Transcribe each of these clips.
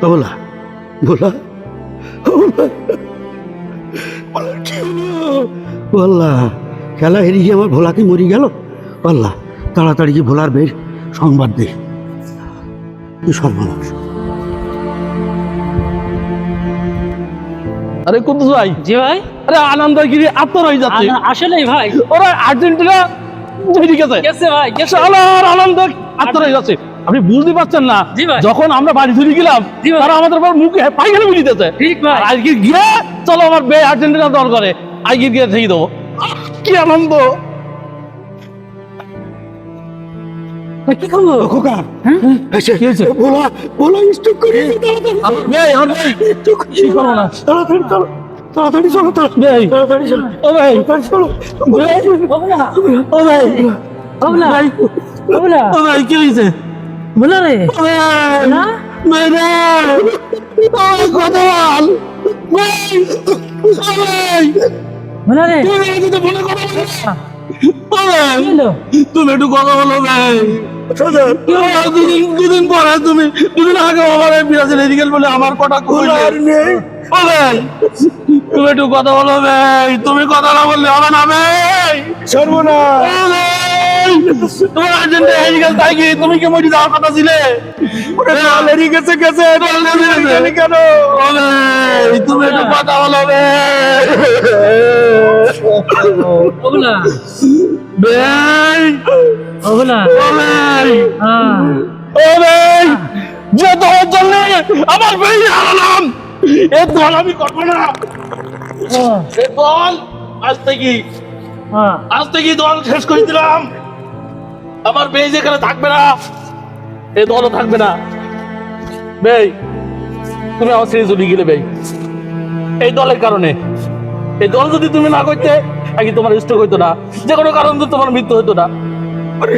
ভোলা ভোলা কি হলো বল্লা, খেলা হেরে গিয়ে আমার ভোলা কি মরি গেল? বল্লা তাড়াতাড়ি কি ভোলার বেশ সংবাদ দে। কি সর্বনাশ! আরে কুদ্দুস ভাই, জি ভাই। আরে আনন্দগিরি আত্মর হয়ে যাচ্ছে। আসলেই ভাই, ওরা আর্জেন্টিনা জিতে গেছে। গেছে ভাই, গেছে। শালার আনন্দ আত্মর হয়ে যাচ্ছে। আপনি বুঝতে পারছেন না, জি ভাই। যখন আমরা বাড়ি ধরে গেলাম জি ভাই। তারা আমাদের উপর মুখে পাইখানে মিলিতেছে। ঠিক ভাই। আজকে গিয়ে চলো আমার বে আর্জেন্টিনা দল করে আজকে গিয়ে থেকে দেবো। কি আনন্দ! ভাই, কি খবর? খোকা কি হয়েছে? ভোলা ভোলা স্টক করে কি করবো না? তাড়াতাড়ি চলো, তাড়াতাড়ি চলো, ভাই, তাড়াতাড়ি চলো, ও ভাই, তাড়াতাড়ি চলো। বাবুলা, ও ভাই, বাবুলা, ভাই, বাবুলা, ও ভাই, কি হয়েছে? বলা রে ও ভাই, না? মেরে, ও কথা বল, ভাই, ও ভাই, বলা রে তুমি আমাকে তো ফোনে কথা বলো না। ও ভাই, কি হলো? তুমি একটু কথা বলো ভাই। দুদিন পরে তুমি দুদিন আগে আমার ব্রাজিল এদিকে বলে আমার কটা আর নেই ও ভাই, তুমি একটু কথা বলো ভাই। তুমি কথা না বললে হবে না ভাই। সর্বনাশ! ও ভাই, তোমার আর্জেন্টিনা হেরে গেল তাই কি? তুমি কি মরি যাওয়ার কথা ছিলে? হেরে গেছে গেছে কেন? ও ভাই, তুমি একটু কথা বলো ভাই। বাবুলা, ভাই, বাবুলা, ও ভাই, হ্যাঁ, ও ভাই, যে দলের জন্য আমার ভাই হারালাম এ দল আমি করবো না। এ দল হ্যাঁ। আজ থেকে দল শেষ করে দিলাম। আমার বেজ এখানে থাকবে না, এ দলও থাকবে না। ভাই, তুমি আমার ছেড়ে চলে গেলে ভাই এই দলের কারণে। এই দল যদি তুমি না করতে আগে তোমার স্ট্রোক হইতো না, যে কোনো কারণ তো তোমার মৃত্যু হইতো না।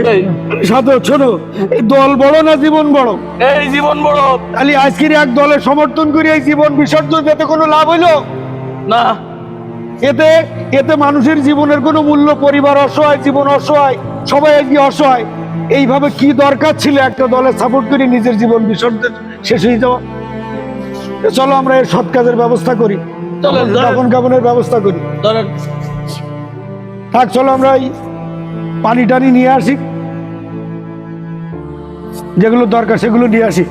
ভাই, সাধু শোনো, এই দল বড় না জীবন বড়? এই জীবন বড় খালি আজকের এক দলের সমর্থন করে এই জীবন বিসর্জন দিতে কোনো লাভ হইলো? না। এতে এতে মানুষের জীবনের কোনো মূল্য, পরিবার অসহায়, জীবন অসহায়, সবাই আজকে অসহায়। এইভাবে কি দরকার ছিল একটা দলের সাপোর্ট করে নিজের জীবন বিসর্জন শেষ হয়ে যাওয়া? চলো আমরা এর সৎ কাজের ব্যবস্থা করি, চলেন, চলেন। দাফন কাফনের ব্যবস্থা করি। ধরেন, থাক, চলো আমরা এই পানি টানি নিয়ে আসি, যেগুলো দরকার সেগুলো নিয়ে আসি।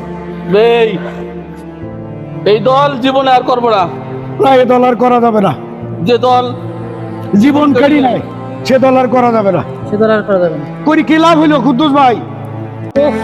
ভাই, এই দল জীবনে আর করবো না। না, এ দল আর করা যাবে না। যে দল জীবনকারী নাই সে দল আর করা যাবে না। সে তো আর করা যাবে না। করি কি লাভ হইলো কুদ্দুস ভাই? উফ,